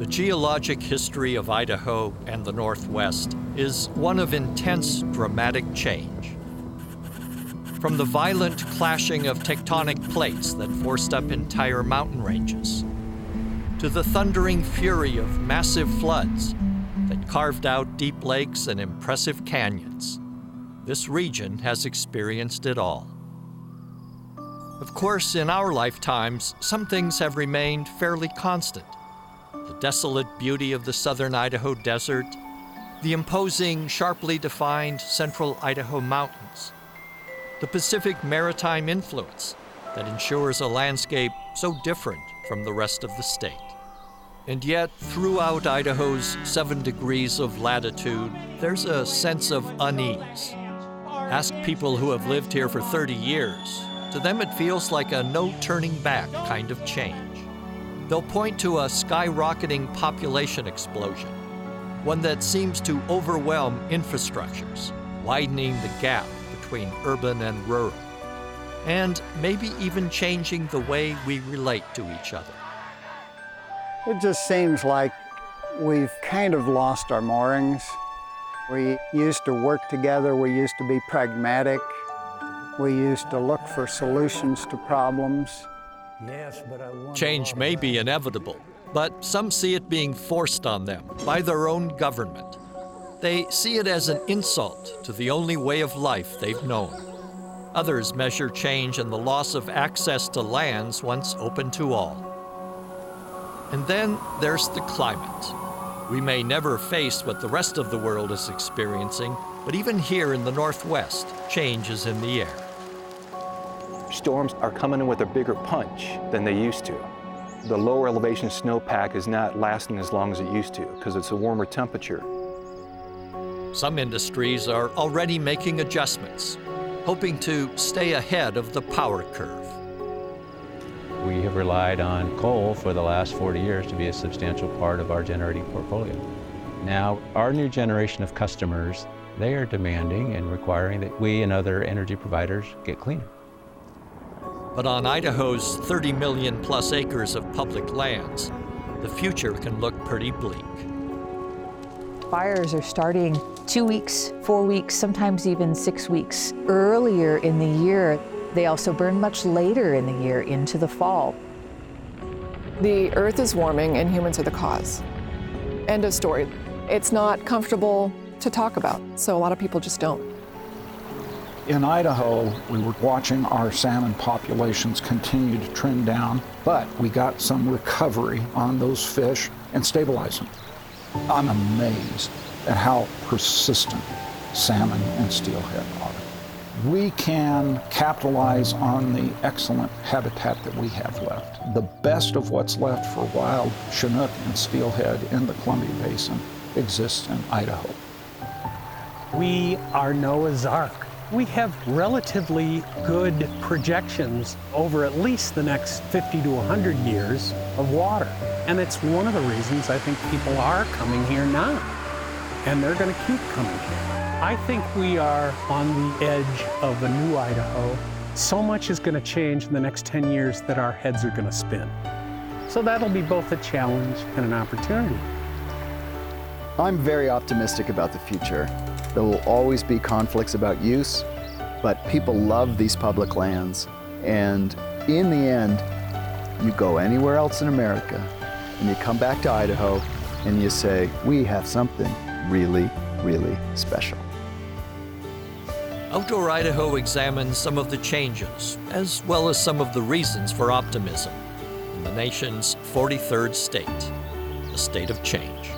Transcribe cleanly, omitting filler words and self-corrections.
The geologic history of Idaho and the Northwest is one of intense, dramatic change. From the violent clashing of tectonic plates that forced up entire mountain ranges, to the thundering fury of massive floods that carved out deep lakes and impressive canyons, this region has experienced it all. Of course, in our lifetimes, some things have remained fairly constant. The desolate beauty of the southern Idaho desert, the imposing, sharply defined central Idaho mountains, the Pacific maritime influence that ensures a landscape so different from the rest of the state. And yet, throughout Idaho's 7 degrees of latitude, there's a sense of unease. Ask people who have lived here for 30 years. To them, it feels like a no-turning-back kind of change. They'll point to a skyrocketing population explosion, one that seems to overwhelm infrastructures, widening the gap between urban and rural, and maybe even changing the way we relate to each other. It just seems like we've kind of lost our moorings. We used to work together, we used to be pragmatic, we used to look for solutions to problems. Change may be inevitable, but some see it being forced on them by their own government. They see it as an insult to the only way of life they've known. Others measure change in the loss of access to lands once open to all. And then there's the climate. We may never face what the rest of the world is experiencing, but even here in the Northwest, change is in the air. Storms are coming in with a bigger punch than they used to. The lower elevation snowpack is not lasting as long as it used to because it's a warmer temperature. Some industries are already making adjustments, hoping to stay ahead of the power curve. We have relied on coal for the last 40 years to be a substantial part of our generating portfolio. Now, our new generation of customers, they are demanding and requiring that we and other energy providers get cleaner. But on Idaho's 30 million plus acres of public lands, the future can look pretty bleak. Fires are starting 2 weeks, 4 weeks, sometimes even 6 weeks earlier in the year. They also burn much later in the year into the fall. The earth is warming and humans are the cause. End of story. It's not comfortable to talk about, so a lot of people just don't. In Idaho, we were watching our salmon populations continue to trend down, but we got some recovery on those fish and stabilized them. I'm amazed at how persistent salmon and steelhead are. We can capitalize on the excellent habitat that we have left. The best of what's left for wild Chinook and steelhead in the Columbia Basin exists in Idaho. We are Noah's Ark. We have relatively good projections over at least the next 50 to 100 years of water. And it's one of the reasons I think people are coming here now. And they're going to keep coming here. I think we are on the edge of a new Idaho. So much is going to change in the next 10 years that our heads are going to spin. So that'll be both a challenge and an opportunity. I'm very optimistic about the future. There will always be conflicts about use, but people love these public lands. And in the end, you go anywhere else in America, and you come back to Idaho, and you say, we have something really, really special. Outdoor Idaho examines some of the changes, as well as some of the reasons for optimism in the nation's 43rd state, a state of change.